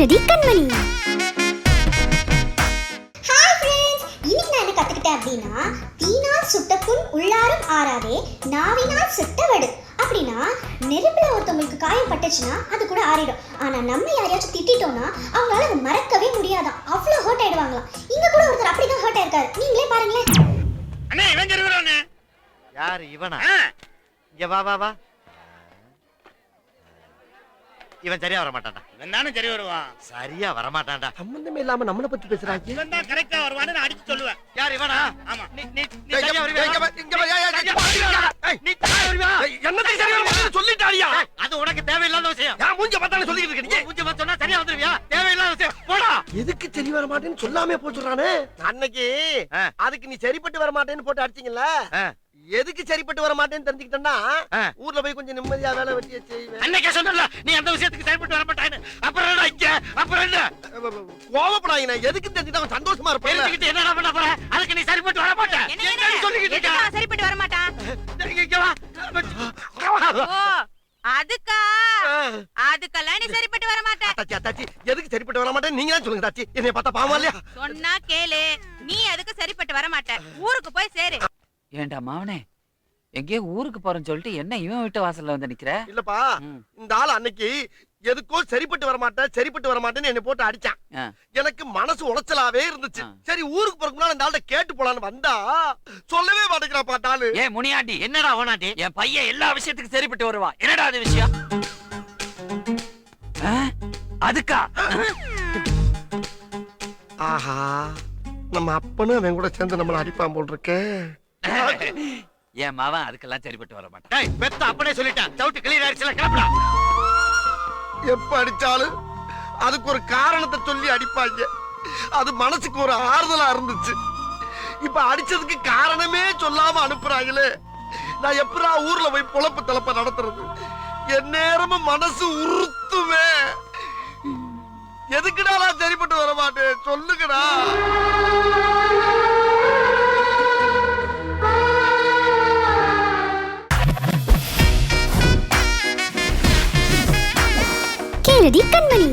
கேளடி கண்மணி. Hi friends, இன்னைக்கு நான் என்ன கத்துக்கிட்டேன் அப்படின்னா, தீனால் சுட்ட புண் உள்ளாரும் ஆறாதே, நாவினால் சுட்ட வடு. அப்படின்னா நெருப்புல ஒருத்தவங்களுக்கு காயம் பட்டுச்சுன்னா அது கூட ஆறிடும். ஆனா நம்ம யாரையாச்சும் திட்டிட்டோம்னா அவங்களால அதை மறக்கவே முடியாதான், அவ்வளவு ஹர்ட் ஆயிடுவாங்களாம். இங்க கூட ஒருத்தர் அப்படிதான் ஹர்ட் ஆயிருக்காரு, நீங்களே பாருங்களேன். அண்ணே இவன் ஜெருவரானே. யார் இவனா? இங்க வா வா வா. இவன் சரியா வர மாட்டான்டா. இவன் தானே சரி வருவான். சரியா வர மாட்டான்டா. சம்பந்தமே இல்லாம நம்மள பத்தி பேசுறாங்க. இவன் தான் கரெக்ட்டா வருவான்னு நான் அடிச்சு சொல்லுவேன். யார் இவனா? ஆமா. நீ சரியா வருவியா? இங்க வா நீ சரியா வருவியா? என்னத்தை சரியா வரமாட்டேன்னு சொல்லிட்டாரியா? அது உனக்கு தேவையில்லாத விஷயம். நான் மூஞ்ச பார்த்தானே சொல்லிட்டு இருக்கேன். நீ மூஞ்சி பார்த்து சொன்னா சரியா வந்துருவியா? தேவையில்லாத விஷயம். போடா. எதுக்கு சரி வர மாட்டேன்னு சொல்லாமே போச்சுறானே. அன்னைக்கு அதுக்கு நீ சரிப்பட்டு வர மாட்டேன்னு போட்டு அடிச்சீங்கல்ல, எதுக்கு சரிப்பட்டு வர மாட்டேன்னு தெரிஞ்சுக்கிட்டேன்னா ஊர்ல போய் கொஞ்சம் நிம்மதியா வேலை வெட்டிய செய்வேன். அன்னைக்கே சொன்னல நீ அந்த விஷயத்துக்கு சரிப்பட்டு வர மாட்டான்னு. அப்புறம் என்ன இங்க? அப்புறம் என்ன? கோவப்படாதீங்க. நான் எதுக்கு தெரிஞ்சுக்கிட்டு அவன் சந்தோஷமா இருப்பான். தெரிஞ்சுக்கிட்டு என்னடா பண்ண போற? அதுக்கு நீ சரிப்பட்டு வர மாட்ட. என்ன சொல்லிக்கிட்டு இருக்க? சரிப்பட்டு வர மாட்டான். இங்க வா. ஓ அதுக்கா? அதுக்கெல்லாம் நீ சரிப்பட்டு வர மாட்ட. தாச்சி தாச்சி, எதுக்கு சரிப்பட்டு வர மாட்டேன்னு நீங்க தான் சொல்லுங்க தாச்சி. என்னைய பார்த்தா பாவமா இல்லையா? சொன்னா கேளு, நீ அதுக்கு சரிப்பட்டு வர மாட்ட. ஊருக்கு போய் சேரு. ஏண்டா மாவனே, எங்கேயோ ஊருக்கு போறேன்னு சொல்லிட்டு என்ன இவன் வீட்டு வாசல்ல வந்து நிக்கிற? இல்லப்பா, இந்த ஆள் அன்னைக்கு எதுக்கோ சரிப்பட்டு வர மாட்டேன் சரிப்பட்டு வர மாட்டேன்னு என்னை போட்டு அடிச்சான். எனக்கு மனசு உளைச்சலாவே இருந்துச்சு. சரி ஊருக்கு போறதுக்கு முன்னாடி இந்த ஆள்கிட்ட கேட்டு போலான்னு வந்தா சொல்லவே மாட்டேங்கிறா பாட்டாளு. ஏ முனியாண்டி, என்னடா ஓனாண்டி? என் பையன் எல்லா விஷயத்துக்கும் சரிப்பட்டு வருவான். என்னடா அது விஷயம்? அதுக்கா? ஆஹா, நம்ம அப்பனும் அவன் கூட சேர்ந்து நம்மள அடிப்பான் போல் இருக்கே. என் மாவன் அதுக்கெல்லாம் சரிப்பட்டு வர மாட்டான். டேய் பெத்த அப்பனே சொல்லிட்டான். டவுட் கிளியர் ஆயிடுச்சுல, கிளம்புடா. எப்ப அடிச்சாலும் அதுக்கு ஒரு காரணத்தை சொல்லி அடிப்பாங்க. அது மனசுக்கு ஒரு ஆறுதலா இருந்துச்சு. இப்ப அடிச்சதுக்கு காரணமே சொல்லாம அனுப்புறாங்களே. நான் எப்படா ஊர்ல போய் பொழப்பு தலப்ப நடத்துறது? என் நேரமும் மனசு உறுத்துமே. எதுக்குடா நான் சரிப்பட்டு வர மாட்டேன் சொல்லுங்கடா. கேளடி கண்மணி.